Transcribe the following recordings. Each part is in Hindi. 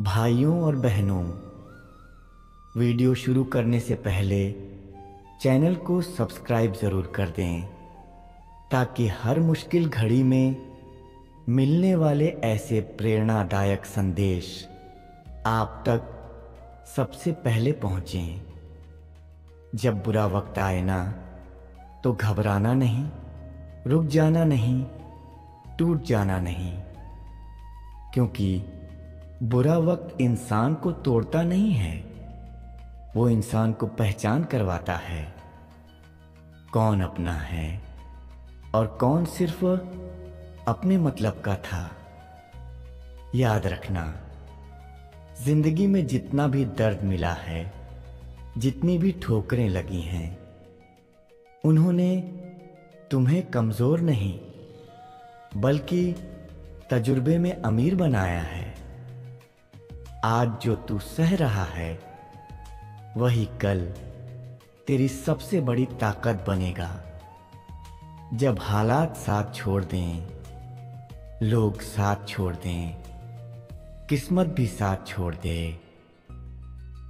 भाइयों और बहनों, वीडियो शुरू करने से पहले चैनल को सब्सक्राइब ज़रूर कर दें ताकि हर मुश्किल घड़ी में मिलने वाले ऐसे प्रेरणादायक संदेश आप तक सबसे पहले पहुँचें। जब बुरा वक्त आए ना तो घबराना नहीं, रुक जाना नहीं, टूट जाना नहीं, क्योंकि बुरा वक्त इंसान को तोड़ता नहीं है, वो इंसान को पहचान करवाता है कौन अपना है और कौन सिर्फ अपने मतलब का था। याद रखना, जिंदगी में जितना भी दर्द मिला है, जितनी भी ठोकरें लगी हैं, उन्होंने तुम्हें कमज़ोर नहीं बल्कि तजुर्बे में अमीर बनाया है। आज जो तू सह रहा है वही कल तेरी सबसे बड़ी ताकत बनेगा। जब हालात साथ छोड़ दें, लोग साथ छोड़ दें, किस्मत भी साथ छोड़ दे,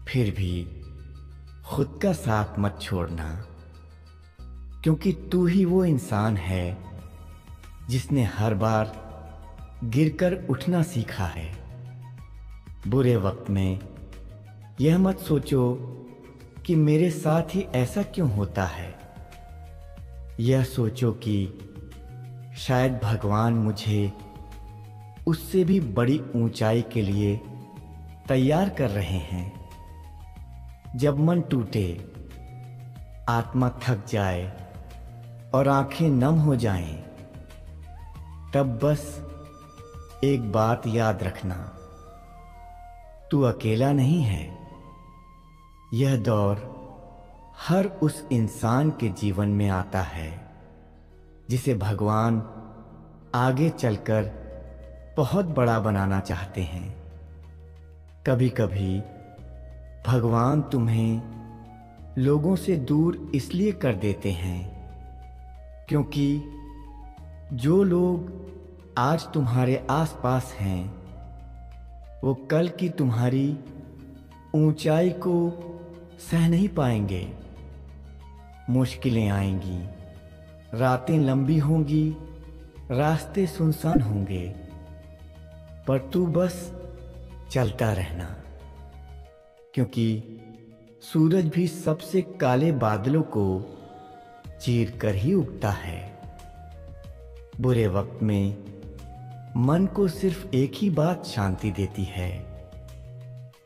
फिर भी खुद का साथ मत छोड़ना, क्योंकि तू ही वो इंसान है जिसने हर बार गिरकर उठना सीखा है। बुरे वक्त में यह मत सोचो कि मेरे साथ ही ऐसा क्यों होता है। यह सोचो कि शायद भगवान मुझे उससे भी बड़ी ऊंचाई के लिए तैयार कर रहे हैं। जब मन टूटे, आत्मा थक जाए और आंखें नम हो जाएं, तब बस एक बात याद रखना, तू अकेला नहीं है। यह दौर हर उस इंसान के जीवन में आता है जिसे भगवान आगे चलकर बहुत बड़ा बनाना चाहते हैं। कभी कभी भगवान तुम्हें लोगों से दूर इसलिए कर देते हैं क्योंकि जो लोग आज तुम्हारे आसपास हैं वो कल की तुम्हारी ऊंचाई को सह नहीं पाएंगे। मुश्किलें आएंगी, रातें लंबी होंगी, रास्ते सुनसान होंगे, पर तू बस चलता रहना, क्योंकि सूरज भी सबसे काले बादलों को चीर कर ही उगता है। बुरे वक्त में मन को सिर्फ एक ही बात शांति देती है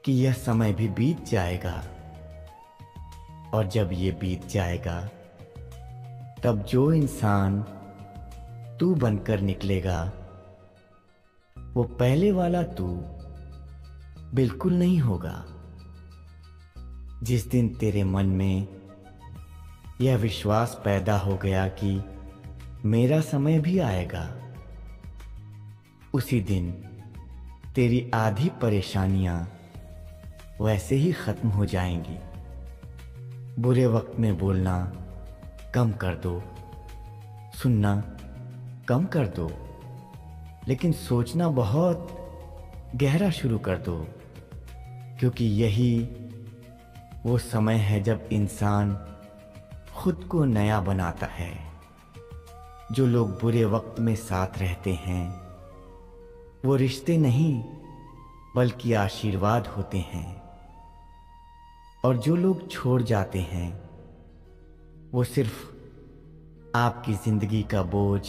कि यह समय भी बीत जाएगा, और जब ये बीत जाएगा तब जो इंसान तू बनकर निकलेगा वो पहले वाला तू बिल्कुल नहीं होगा। जिस दिन तेरे मन में यह विश्वास पैदा हो गया कि मेरा समय भी आएगा, उसी दिन तेरी आधी परेशानियां वैसे ही खत्म हो जाएंगी। बुरे वक्त में बोलना कम कर दो, सुनना कम कर दो, लेकिन सोचना बहुत गहरा शुरू कर दो, क्योंकि यही वो समय है जब इंसान खुद को नया बनाता है। जो लोग बुरे वक्त में साथ रहते हैं वो रिश्ते नहीं बल्कि आशीर्वाद होते हैं, और जो लोग छोड़ जाते हैं वो सिर्फ आपकी जिंदगी का बोझ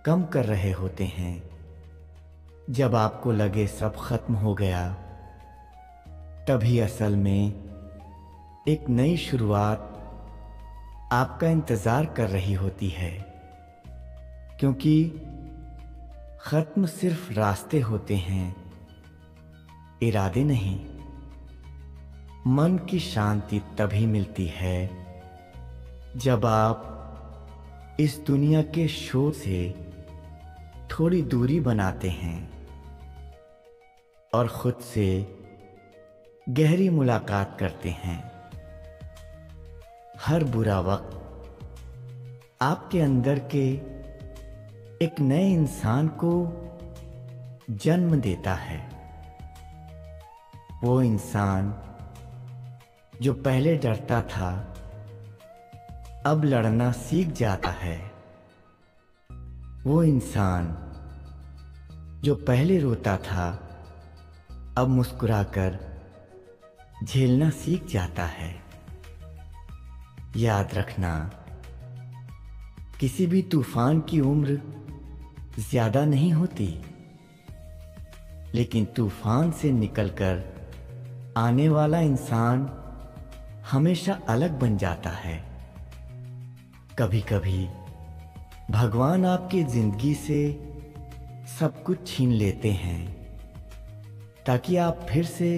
कम कर रहे होते हैं। जब आपको लगे सब खत्म हो गया, तभी असल में एक नई शुरुआत आपका इंतजार कर रही होती है, क्योंकि खत्म सिर्फ रास्ते होते हैं, इरादे नहीं। मन की शांति तभी मिलती है जब आप इस दुनिया के शोर से थोड़ी दूरी बनाते हैं और खुद से गहरी मुलाकात करते हैं। हर बुरा वक्त आपके अंदर के एक नए इंसान को जन्म देता है, वो इंसान जो पहले डरता था अब लड़ना सीख जाता है। वो इंसान जो पहले रोता था अब मुस्कुराकर झेलना सीख जाता है। याद रखना, किसी भी तूफान की उम्र ज्यादा नहीं होती, लेकिन तूफान से निकलकर आने वाला इंसान हमेशा अलग बन जाता है। कभी कभी भगवान आपकी जिंदगी से सब कुछ छीन लेते हैं ताकि आप फिर से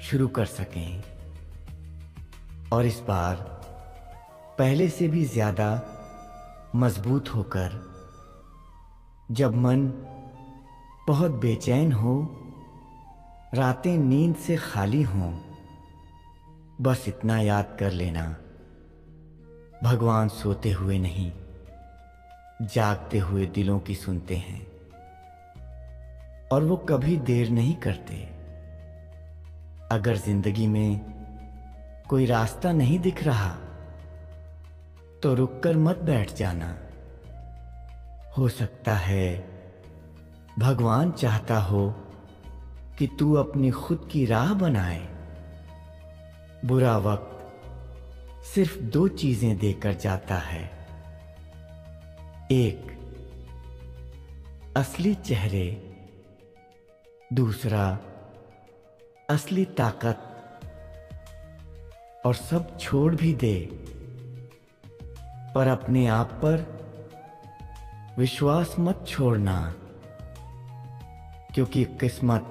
शुरू कर सकें, और इस बार पहले से भी ज्यादा मजबूत होकर। जब मन बहुत बेचैन हो, रातें नींद से खाली हों, बस इतना याद कर लेना, भगवान सोते हुए नहीं, जागते हुए दिलों की सुनते हैं, और वो कभी देर नहीं करते। अगर जिंदगी में कोई रास्ता नहीं दिख रहा तो रुककर मत बैठ जाना। हो सकता है भगवान चाहता हो कि तू अपनी खुद की राह बनाए। बुरा वक्त सिर्फ दो चीजें देकर जाता है, एक असली चेहरे, दूसरा असली ताकत। और सब छोड़ भी दे, पर अपने आप पर विश्वास मत छोड़ना, क्योंकि किस्मत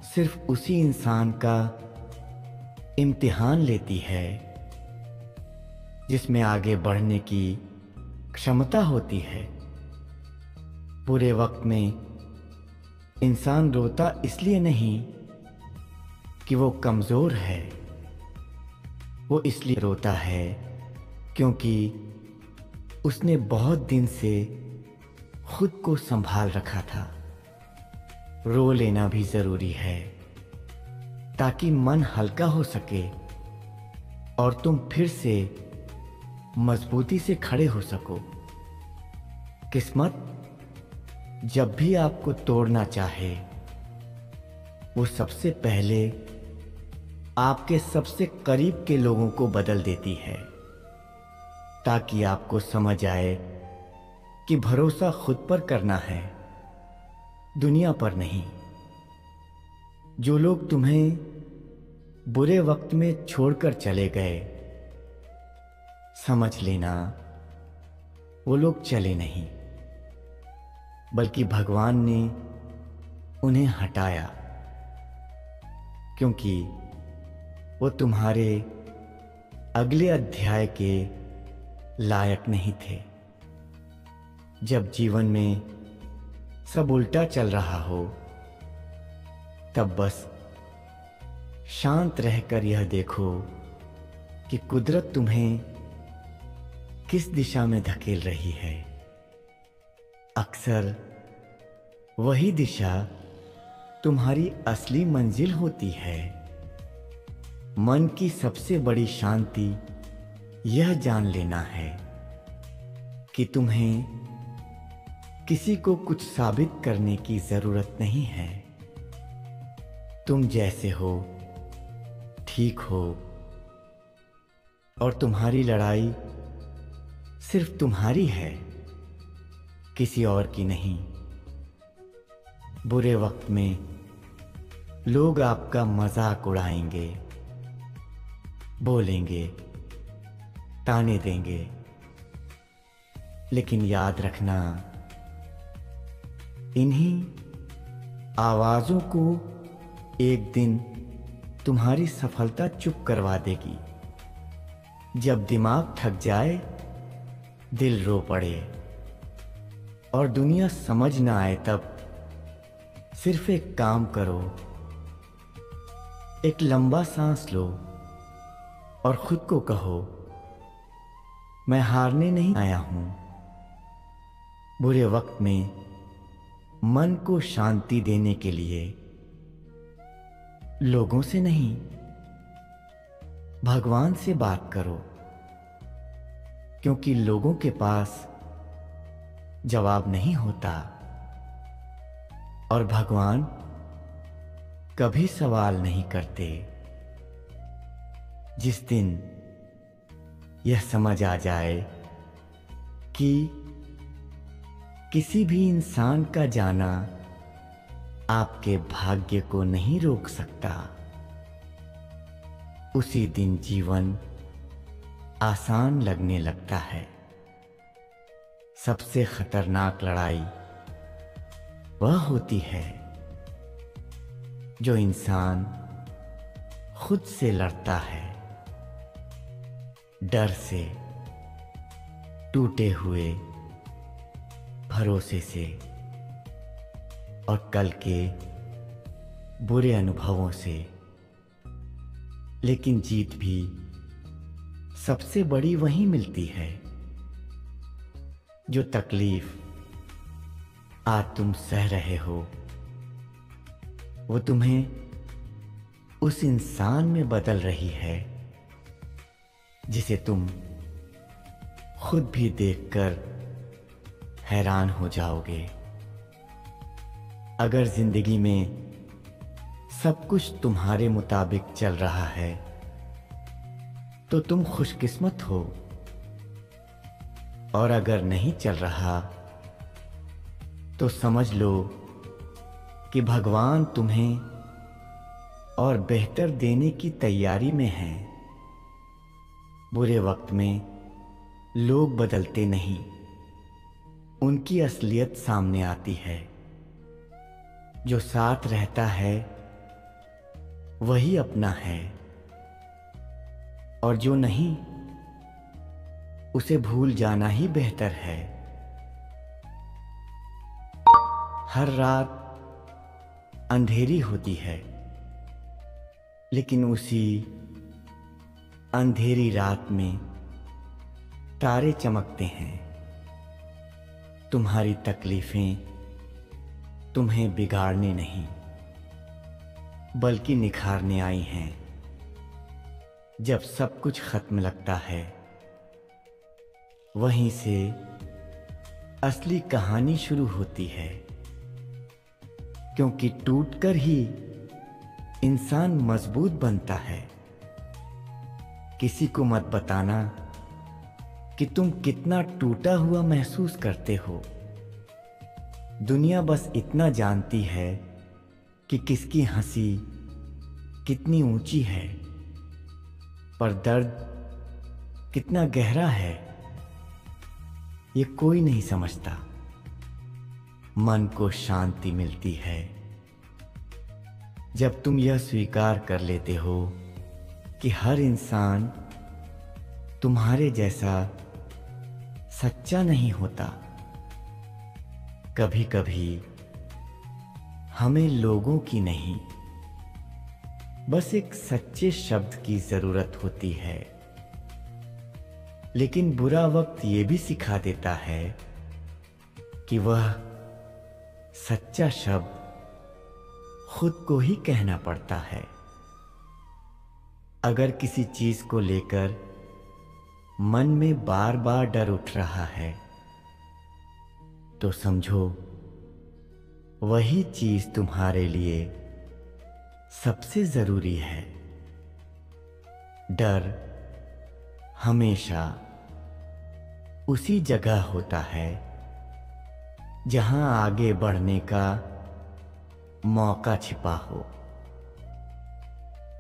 सिर्फ उसी इंसान का इम्तिहान लेती है जिसमें आगे बढ़ने की क्षमता होती है। बुरे वक्त में इंसान रोता इसलिए नहीं कि वो कमजोर है, वो इसलिए रोता है क्योंकि उसने बहुत दिन से खुद को संभाल रखा था। रो लेना भी जरूरी है ताकि मन हल्का हो सके और तुम फिर से मजबूती से खड़े हो सको। किस्मत जब भी आपको तोड़ना चाहे, वो सबसे पहले आपके सबसे करीब के लोगों को बदल देती है, ताकि आपको समझ आए कि भरोसा खुद पर करना है, दुनिया पर नहीं। जो लोग तुम्हें बुरे वक्त में छोड़कर चले गए, समझ लेना वो लोग चले नहीं, बल्कि भगवान ने उन्हें हटाया, क्योंकि वो तुम्हारे अगले अध्याय के लायक नहीं थे। जब जीवन में सब उल्टा चल रहा हो, तब बस शांत रहकर यह देखो कि कुदरत तुम्हें किस दिशा में धकेल रही है। अक्सर वही दिशा तुम्हारी असली मंजिल होती है। मन की सबसे बड़ी शांति यह जान लेना है कि तुम्हें किसी को कुछ साबित करने की जरूरत नहीं है। तुम जैसे हो ठीक हो, और तुम्हारी लड़ाई सिर्फ तुम्हारी है, किसी और की नहीं। बुरे वक्त में लोग आपका मजाक उड़ाएंगे, बोलेंगे, ताने देंगे, लेकिन याद रखना, इन्हीं आवाजों को एक दिन तुम्हारी सफलता चुप करवा देगी। जब दिमाग थक जाए, दिल रो पड़े और दुनिया समझ ना आए, तब सिर्फ एक काम करो, एक लंबा सांस लो और खुद को कहो, मैं हारने नहीं आया हूं। बुरे वक्त में मन को शांति देने के लिए लोगों से नहीं, भगवान से बात करो, क्योंकि लोगों के पास जवाब नहीं होता और भगवान कभी सवाल नहीं करते। जिस दिन यह समझ आ जाए कि किसी भी इंसान का जाना आपके भाग्य को नहीं रोक सकता, उसी दिन जीवन आसान लगने लगता है। सबसे खतरनाक लड़ाई वह होती है जो इंसान खुद से लड़ता है, डर से, टूटे हुए भरोसे से और कल के बुरे अनुभवों से। लेकिन जीत भी सबसे बड़ी वहीं मिलती है। जो तकलीफ आज तुम सह रहे हो, वो तुम्हें उस इंसान में बदल रही है जिसे तुम खुद भी देखकर हैरान हो जाओगे। अगर जिंदगी में सब कुछ तुम्हारे मुताबिक चल रहा है तो तुम खुशकिस्मत हो, और अगर नहीं चल रहा तो समझ लो कि भगवान तुम्हें और बेहतर देने की तैयारी में है। बुरे वक्त में लोग बदलते नहीं, उनकी असलियत सामने आती है। जो साथ रहता है वही अपना है, और जो नहीं, उसे भूल जाना ही बेहतर है। हर रात अंधेरी होती है, लेकिन उसी अंधेरी रात में तारे चमकते हैं। तुम्हारी तकलीफें तुम्हें बिगाड़ने नहीं बल्कि निखारने आई हैं। जब सब कुछ खत्म लगता है, वहीं से असली कहानी शुरू होती है, क्योंकि टूटकर ही इंसान मजबूत बनता है। किसी को मत बताना कि तुम कितना टूटा हुआ महसूस करते हो। दुनिया बस इतना जानती है कि किसकी हंसी कितनी ऊंची है, पर दर्द कितना गहरा है ये कोई नहीं समझता। मन को शांति मिलती है जब तुम यह स्वीकार कर लेते हो कि हर इंसान तुम्हारे जैसा सच्चा नहीं होता। कभी कभी हमें लोगों की नहीं, बस एक सच्चे शब्द की जरूरत होती है। लेकिन बुरा वक्त ये भी सिखा देता है कि वह सच्चा शब्द खुद को ही कहना पड़ता है। अगर किसी चीज को लेकर मन में बार बार डर उठ रहा है, तो समझो वही चीज तुम्हारे लिए सबसे जरूरी है। डर हमेशा उसी जगह होता है जहां आगे बढ़ने का मौका छिपा हो।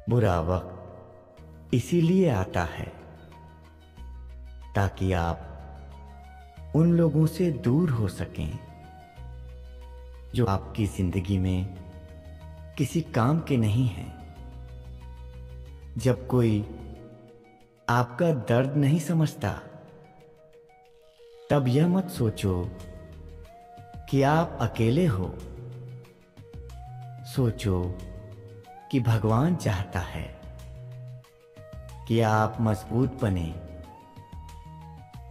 बुरा वक्त इसीलिए आता है ताकि आप उन लोगों से दूर हो सकें जो आपकी जिंदगी में किसी काम के नहीं हैं। जब कोई आपका दर्द नहीं समझता, तब यह मत सोचो कि आप अकेले हो। सोचो कि भगवान चाहता है कि आप मजबूत बने,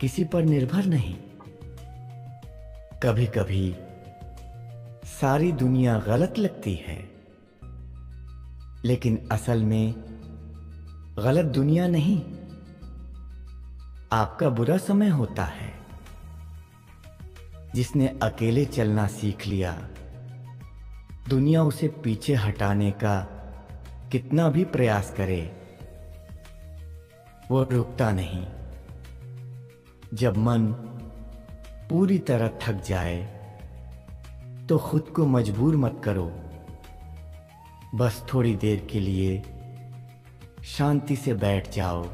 किसी पर निर्भर नहीं। कभी कभी सारी दुनिया गलत लगती है, लेकिन असल में गलत दुनिया नहीं, आपका बुरा समय होता है। जिसने अकेले चलना सीख लिया, दुनिया उसे पीछे हटाने का कितना भी प्रयास करे, वो रुकता नहीं। जब मन पूरी तरह थक जाए तो खुद को मजबूर मत करो, बस थोड़ी देर के लिए शांति से बैठ जाओ।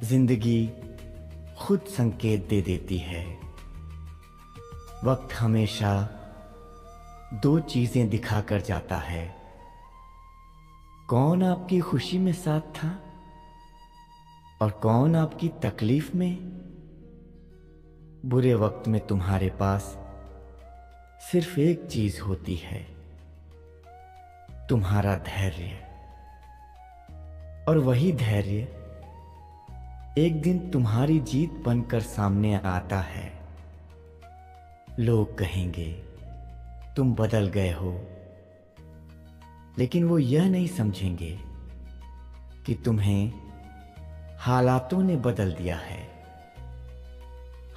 जिंदगी खुद संकेत दे देती है। वक्त हमेशा दो चीजें दिखा कर जाता है, कौन आपकी खुशी में साथ था और कौन आपकी तकलीफ में। बुरे वक्त में तुम्हारे पास सिर्फ एक चीज होती है, तुम्हारा धैर्य। और वही धैर्य एक दिन तुम्हारी जीत बनकर सामने आता है। लोग कहेंगे तुम बदल गए हो, लेकिन वो यह नहीं समझेंगे कि तुम्हें हालातों ने बदल दिया है।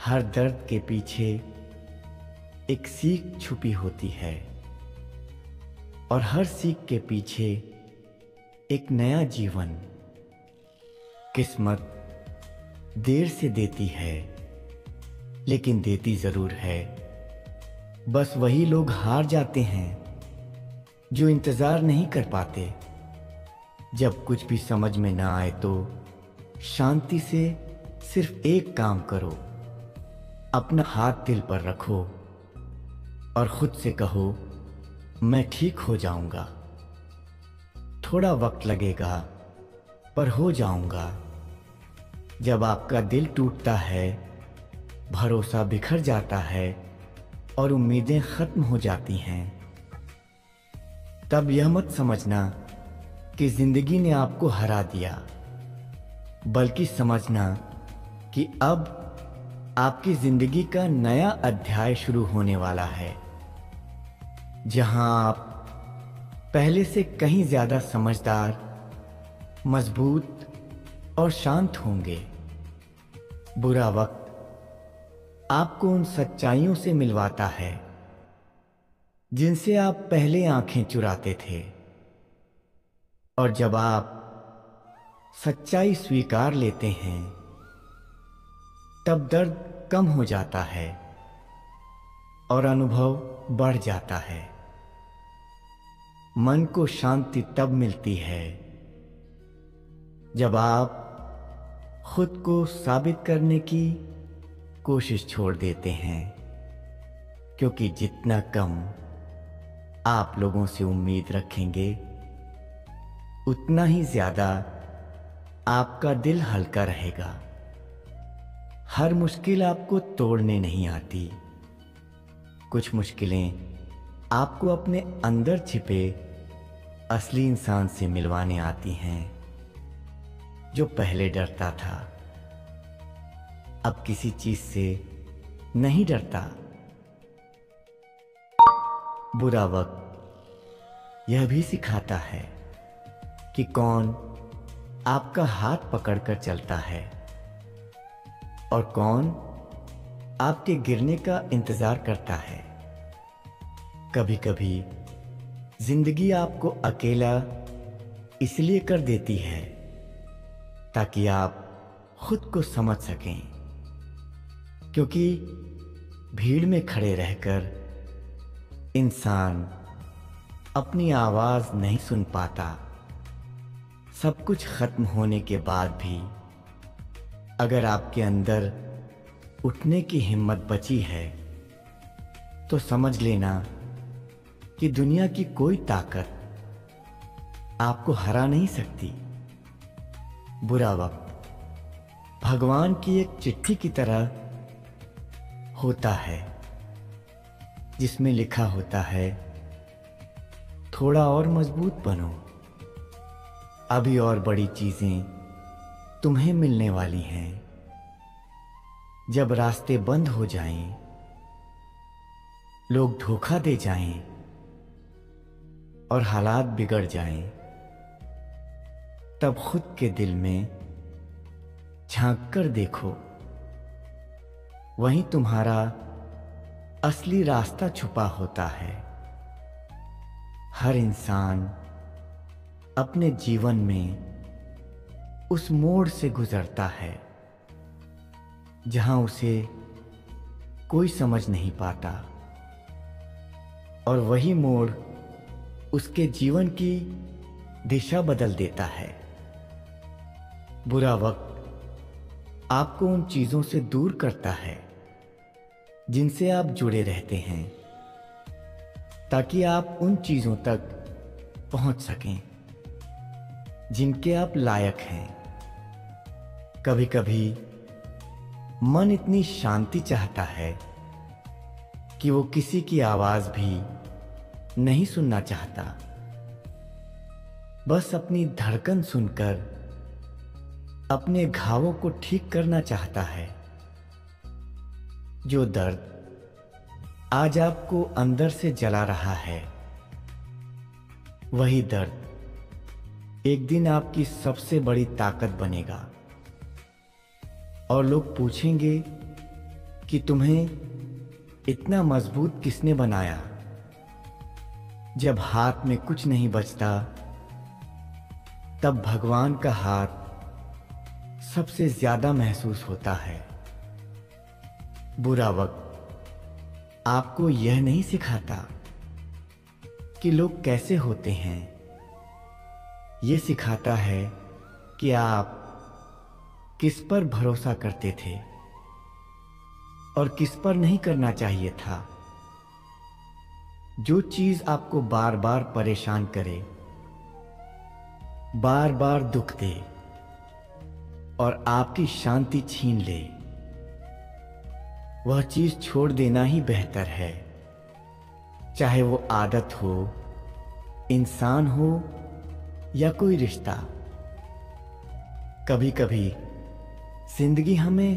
हर दर्द के पीछे एक सीख छुपी होती है और हर सीख के पीछे एक नया जीवन। किस्मत देर से देती है, लेकिन देती जरूर है। बस वही लोग हार जाते हैं जो इंतजार नहीं कर पाते। जब कुछ भी समझ में ना आए तो शांति से सिर्फ एक काम करो, अपना हाथ दिल पर रखो और खुद से कहो, मैं ठीक हो जाऊंगा। थोड़ा वक्त लगेगा पर हो जाऊंगा। जब आपका दिल टूटता है, भरोसा बिखर जाता है और उम्मीदें खत्म हो जाती हैं, तब यह मत समझना कि जिंदगी ने आपको हरा दिया, बल्कि समझना कि अब आपकी जिंदगी का नया अध्याय शुरू होने वाला है, जहां आप पहले से कहीं ज्यादा समझदार, मजबूत और शांत होंगे। बुरा वक्त आपको उन सच्चाइयों से मिलवाता है जिनसे आप पहले आंखें चुराते थे, और जब आप सच्चाई स्वीकार लेते हैं तब दर्द कम हो जाता है और अनुभव बढ़ जाता है। मन को शांति तब मिलती है जब आप खुद को साबित करने की कोशिश छोड़ देते हैं, क्योंकि जितना कम आप लोगों से उम्मीद रखेंगे, उतना ही ज्यादा आपका दिल हल्का रहेगा। हर मुश्किल आपको तोड़ने नहीं आती, कुछ मुश्किलें आपको अपने अंदर छिपे असली इंसान से मिलवाने आती हैं, जो पहले डरता था अब किसी चीज से नहीं डरता। बुरा वक्त यह भी सिखाता है कि कौन आपका हाथ पकड़कर चलता है और कौन आपके गिरने का इंतजार करता है। कभी कभी जिंदगी आपको अकेला इसलिए कर देती है ताकि आप खुद को समझ सकें, क्योंकि भीड़ में खड़े रहकर इंसान अपनी आवाज नहीं सुन पाता। सब कुछ खत्म होने के बाद भी अगर आपके अंदर उठने की हिम्मत बची है तो समझ लेना कि दुनिया की कोई ताकत आपको हरा नहीं सकती। बुरा वक्त भगवान की एक चिट्ठी की तरह होता है, जिसमें लिखा होता है, थोड़ा और मजबूत बनो, अभी और बड़ी चीजें तुम्हें मिलने वाली हैं। जब रास्ते बंद हो जाएं, लोग धोखा दे जाएं, और हालात बिगड़ जाएं, तब खुद के दिल में झांक कर देखो, वहीं तुम्हारा असली रास्ता छुपा होता है। हर इंसान अपने जीवन में उस मोड़ से गुजरता है जहां उसे कोई समझ नहीं पाता, और वही मोड़ उसके जीवन की दिशा बदल देता है। बुरा वक्त आपको उन चीजों से दूर करता है जिनसे आप जुड़े रहते हैं, ताकि आप उन चीजों तक पहुंच सकें जिनके आप लायक हैं। कभी कभी मन इतनी शांति चाहता है कि वो किसी की आवाज भी नहीं सुनना चाहता, बस अपनी धड़कन सुनकर अपने घावों को ठीक करना चाहता है। जो दर्द आज आपको अंदर से जला रहा है, वही दर्द एक दिन आपकी सबसे बड़ी ताकत बनेगा, और लोग पूछेंगे कि तुम्हें इतना मजबूत किसने बनाया। जब हाथ में कुछ नहीं बचता, तब भगवान का हाथ सबसे ज्यादा महसूस होता है। बुरा वक्त आपको यह नहीं सिखाता कि लोग कैसे होते हैं, यह सिखाता है कि आप किस पर भरोसा करते थे और किस पर नहीं करना चाहिए था। जो चीज आपको बार बार परेशान करे, बार बार दुख दे और आपकी शांति छीन ले, वह चीज छोड़ देना ही बेहतर है। चाहे वो आदत हो, इंसान हो या कोई रिश्ता। कभी कभी जिंदगी हमें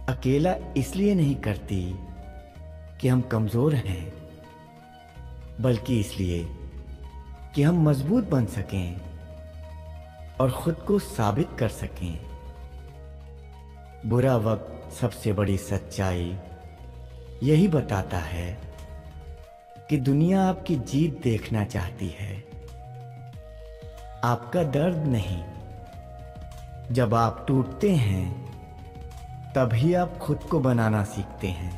अकेला इसलिए नहीं करती कि हम कमजोर हैं, बल्कि इसलिए कि हम मजबूत बन सकें और खुद को साबित कर सकें। बुरा वक्त सबसे बड़ी सच्चाई यही बताता है कि दुनिया आपकी जीत देखना चाहती है, आपका दर्द नहीं। जब आप टूटते हैं, तभी आप खुद को बनाना सीखते हैं,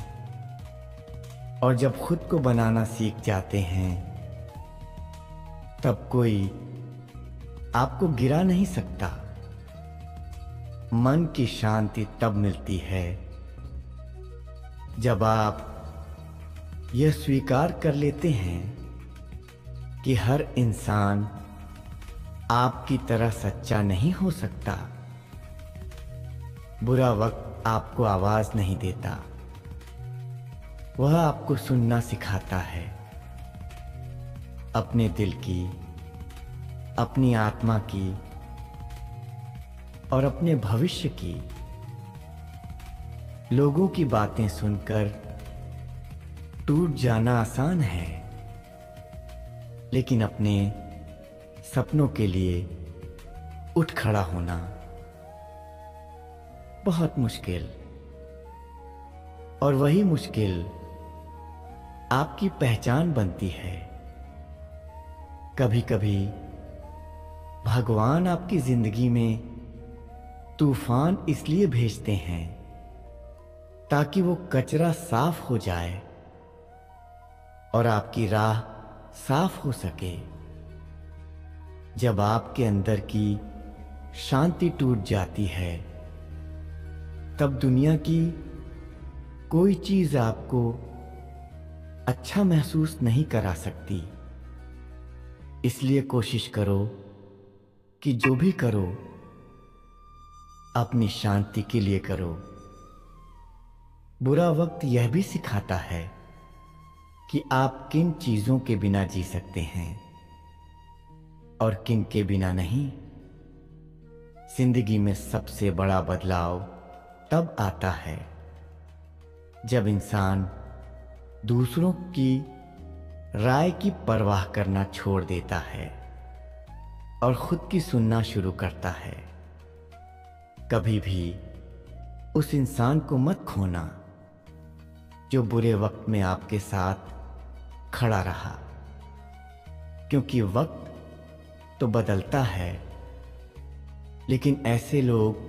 और जब खुद को बनाना सीख जाते हैं, तब कोई आपको गिरा नहीं सकता। मन की शांति तब मिलती है जब आप यह स्वीकार कर लेते हैं कि हर इंसान आपकी तरह सच्चा नहीं हो सकता। बुरा वक्त आपको आवाज नहीं देता, वह आपको सुनना सिखाता है। अपने दिल की, अपनी आत्मा की और अपने भविष्य की। लोगों की बातें सुनकर टूट जाना आसान है, लेकिन अपने सपनों के लिए उठ खड़ा होना बहुत मुश्किल। और वही मुश्किल आपकी पहचान बनती है। कभी कभी भगवान आपकी जिंदगी में तूफान इसलिए भेजते हैं ताकि वो कचरा साफ हो जाए और आपकी राह साफ हो सके। जब आपके अंदर की शांति टूट जाती है, तब दुनिया की कोई चीज आपको अच्छा महसूस नहीं करा सकती। इसलिए कोशिश करो कि जो भी करो, अपनी शांति के लिए करो। बुरा वक्त यह भी सिखाता है कि आप किन चीजों के बिना जी सकते हैं और किन के बिना नहीं। जिंदगी में सबसे बड़ा बदलाव तब आता है जब इंसान दूसरों की राय की परवाह करना छोड़ देता है और खुद की सुनना शुरू करता है। कभी भी उस इंसान को मत खोना जो बुरे वक्त में आपके साथ खड़ा रहा, क्योंकि वक्त तो बदलता है, लेकिन ऐसे लोग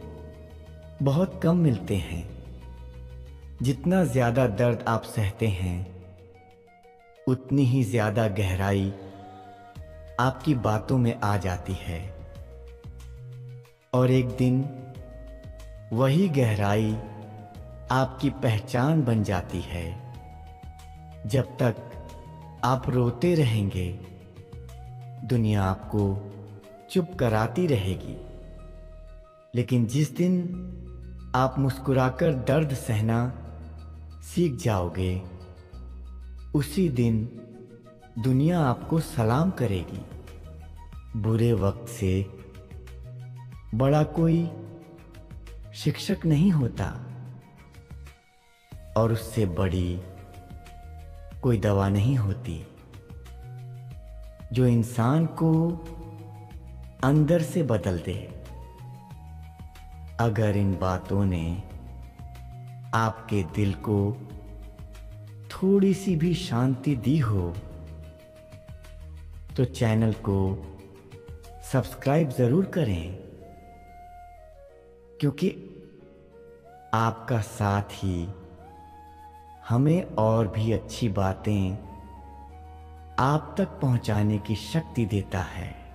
बहुत कम मिलते हैं। जितना ज्यादा दर्द आप सहते हैं, उतनी ही ज्यादा गहराई आपकी बातों में आ जाती है, और एक दिन वही गहराई आपकी पहचान बन जाती है। जब तक आप रोते रहेंगे, दुनिया आपको चुप कराती रहेगी, लेकिन जिस दिन आप मुस्कुराकर दर्द सहना सीख जाओगे, उसी दिन दुनिया आपको सलाम करेगी। बुरे वक्त से बड़ा कोई शिक्षक नहीं होता, और उससे बड़ी कोई दवा नहीं होती जो इंसान को अंदर से बदल दे। अगर इन बातों ने आपके दिल को थोड़ी सी भी शांति दी हो, तो चैनल को सब्सक्राइब जरूर करें, क्योंकि आपका साथ ही हमें और भी अच्छी बातें आप तक पहुंचाने की शक्ति देता है।